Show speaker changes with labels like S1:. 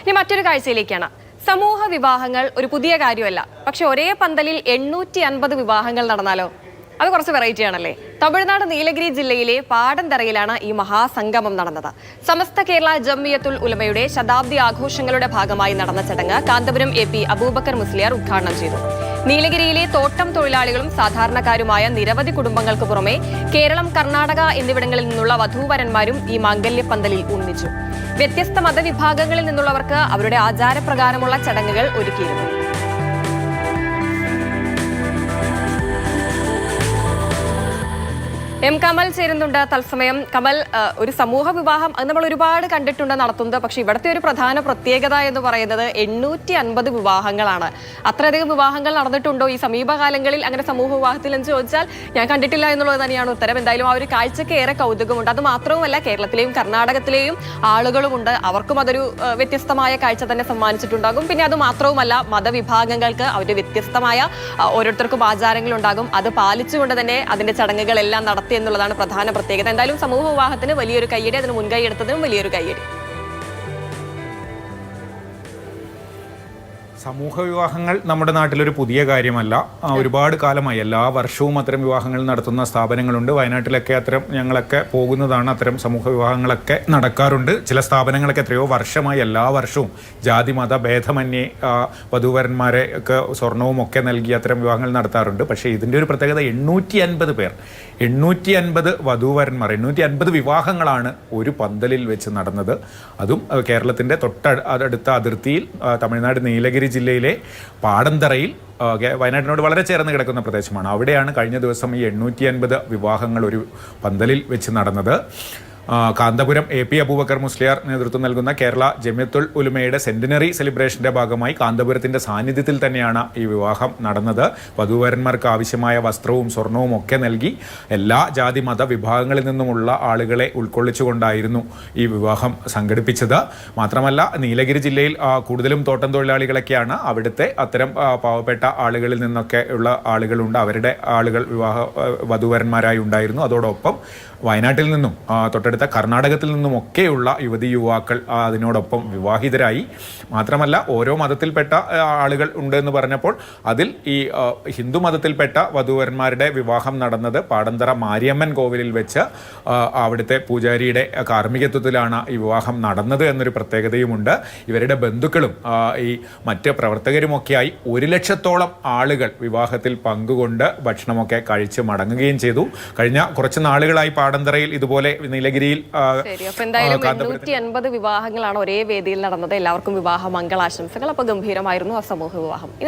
S1: ഇനി മറ്റൊരു കാഴ്ചയിലേക്കാണ്. സമൂഹ വിവാഹങ്ങൾ ഒരു പുതിയ കാര്യമല്ല. പക്ഷെ ഒരേ പന്തലിൽ 850 വിവാഹങ്ങൾ നടന്നാലോ? അത് കുറച്ച് വെറൈറ്റി ആണല്ലേ. തമിഴ്നാട് നീലഗിരി ജില്ലയിലെ പാടന്തറയിലാണ് ഈ മഹാസംഗമം നടന്നത്. സമസ്ത കേരള ജംഇയ്യത്തുൽ ഉലമയുടെ ശതാബ്ദി ആഘോഷങ്ങളുടെ ഭാഗമായി നടന്ന ചടങ്ങ് കാന്തപുരം AP അബൂബക്കർ മുസ്ലിയാർ ഉദ്ഘാടനം ചെയ്തു. നീലഗിരിയിലെ തോട്ടം തൊഴിലാളികളും സാധാരണക്കാരുമായ നിരവധി കുടുംബങ്ങൾക്ക് പുറമെ കേരളം, കർണാടക എന്നിവിടങ്ങളിൽ നിന്നുള്ള വധൂവരന്മാരും ഈ മാംഗല്യപ്പന്തലിൽ ഒന്നിച്ചു. വ്യത്യസ്ത മതവിഭാഗങ്ങളിൽ നിന്നുള്ളവർക്ക് അവരുടെ ആചാരപ്രകാരമുള്ള ചടങ്ങുകൾ ഒരുക്കിയിരുന്നു. കമൽ ചേരുന്നുണ്ട് തത്സമയം. കമൽ, ഒരു സമൂഹ വിവാഹം അത് നമ്മൾ ഒരുപാട് കണ്ടിട്ടുണ്ട് നടത്തുന്നത്. പക്ഷെ ഇവിടുത്തെ ഒരു പ്രധാന പ്രത്യേകത എന്ന് പറയുന്നത് 850 വിവാഹങ്ങളാണ്. അത്രയധികം വിവാഹങ്ങൾ നടന്നിട്ടുണ്ടോ ഈ സമീപകാലങ്ങളിൽ അങ്ങനെ സമൂഹ വിവാഹത്തിൽ എന്ന് ചോദിച്ചാൽ ഞാൻ കണ്ടിട്ടില്ല എന്നുള്ളത് തന്നെയാണ് ഉത്തരം. എന്തായാലും ആ ഒരു കാഴ്ചയ്ക്ക് ഏറെ കൗതുകമുണ്ട്. അത് മാത്രവുമല്ല, കേരളത്തിലെയും കർണാടകത്തിലെയും ആളുകളുമുണ്ട്. അവർക്കും അതൊരു വ്യത്യസ്തമായ കാഴ്ച തന്നെ സമ്മാനിച്ചിട്ടുണ്ടാകും. പിന്നെ അത് മാത്രവുമല്ല, മതവിഭാഗങ്ങൾക്ക് അവരുടെ വ്യത്യസ്തമായ ഓരോരുത്തർക്കും ആചാരങ്ങൾ ഉണ്ടാകും. അത് പാലിച്ചുകൊണ്ട് തന്നെ അതിന്റെ ചടങ്ങുകളെല്ലാം നടത്തി എന്നുള്ളതാണ് പ്രധാന പ്രത്യേകത. എന്തായാലും സമൂഹ വിവാഹത്തിന് വലിയൊരു കയ്യടി, അതിന് മുൻകൈ എടുത്തതിനും വലിയൊരു കയ്യടി.
S2: സമൂഹ വിവാഹങ്ങൾ നമ്മുടെ നാട്ടിലൊരു പുതിയ കാര്യമല്ല. ഒരുപാട് കാലമായി എല്ലാ വർഷവും അത്തരം വിവാഹങ്ങൾ നടത്തുന്ന സ്ഥാപനങ്ങളുണ്ട്. വയനാട്ടിലൊക്കെ ഞങ്ങളൊക്കെ പോകുന്നതാണ്. അത്തരം സമൂഹ വിവാഹങ്ങളൊക്കെ നടക്കാറുണ്ട്. ചില സ്ഥാപനങ്ങളൊക്കെ എത്രയോ വർഷമായി എല്ലാ വർഷവും ജാതി മത ഭേദമന്യേ വധൂവരന്മാരെ ഒക്കെ സ്വർണവും ഒക്കെ നൽകി അത്തരം വിവാഹങ്ങൾ നടത്താറുണ്ട്. പക്ഷേ ഇതിൻ്റെ ഒരു പ്രത്യേകത 850 പേർ, 850 വധൂവരന്മാർ, 850 വിവാഹങ്ങളാണ് ഒരു പന്തലിൽ വെച്ച് നടന്നത്. അതും കേരളത്തിൻ്റെ തൊട്ടടുത്ത അതിർത്തിയിൽ തമിഴ്നാട് നീലഗിരി ജില്ലയിലെ പാടന്തറയിൽ, വയനാട്ടിനോട് വളരെ ചേർന്ന് കിടക്കുന്ന പ്രദേശമാണ്. അവിടെയാണ് കഴിഞ്ഞ ദിവസം ഈ 850 വിവാഹങ്ങൾ ഒരു പന്തലിൽ വെച്ച് നടന്നത്. കാന്തപുരം AP അബൂബക്കർ മുസ്ലിയാർ നേതൃത്വം നൽകുന്ന കേരള ജംഇയ്യത്തുൽ ഉലമയുടെ സെന്റിനറി സെലിബ്രേഷന്റെ ഭാഗമായി കാന്തപുരത്തിന്റെ സാന്നിധ്യത്തിൽ തന്നെയാണ് ഈ വിവാഹം നടന്നത്. വധൂവരന്മാർക്ക് ആവശ്യമായ വസ്ത്രവും സ്വർണവും ഒക്കെ നൽകി എല്ലാ ജാതി മത വിഭാഗങ്ങളിൽ നിന്നുമുള്ള ആളുകളെ ഉൾക്കൊള്ളിച്ചുകൊണ്ടായിരുന്നു ഈ വിവാഹം സംഘടിപ്പിച്ചത്. മാത്രമല്ല, നീലഗിരി ജില്ലയിൽ കൂടുതലും തോട്ടം തൊഴിലാളികളൊക്കെയാണ്. അവിടുത്തെ അത്തരം പാവപ്പെട്ട ആളുകളിൽ നിന്നൊക്കെ ഉള്ള ആളുകളുണ്ട്. അവരുടെ ആളുകൾ വധൂവരന്മാരായി ഉണ്ടായിരുന്നു. അതോടൊപ്പം വയനാട്ടിൽ നിന്നും തൊട്ടടുത്ത കർണാടകത്തിൽ നിന്നുമൊക്കെയുള്ള യുവതി യുവാക്കൾ അതിനോടൊപ്പം വിവാഹിതരായി. മാത്രമല്ല, ഓരോ മതത്തിൽപ്പെട്ട ആളുകൾ ഉണ്ട് എന്ന് പറഞ്ഞപ്പോൾ അതിൽ ഈ ഹിന്ദു മതത്തിൽപ്പെട്ട വധൂവരന്മാരുടെ വിവാഹം നടന്നത് പാടന്തറ മാരിയമ്മൻ കോവിലിൽ വെച്ച് അവിടുത്തെ പൂജാരിയുടെ കാർമ്മികത്വത്തിലാണ് ഈ വിവാഹം നടന്നത് എന്നൊരു പ്രത്യേകതയുമുണ്ട്. ഇവരുടെ ബന്ധുക്കളും ഈ മറ്റ് പ്രവർത്തകരുമൊക്കെയായി 1 ലക്ഷത്തോളം ആളുകൾ വിവാഹത്തിൽ പങ്കുകൊണ്ട് ഭക്ഷണമൊക്കെ കഴിച്ച് മടങ്ങുകയും ചെയ്തു. കഴിഞ്ഞ കുറച്ച് നാളുകളായി പാടന്തറയിൽ ഇതുപോലെ നീലഗിരിയിൽ
S1: 850 വിവാഹങ്ങളാണ് ഒരേ വേദിയിൽ നടന്നത്. എല്ലാവർക്കും വിവാഹ മംഗളാശംസകൾ. അപ്പോൾ ഗംഭീരമായിരുന്നു ആ സമൂഹ വിവാഹം.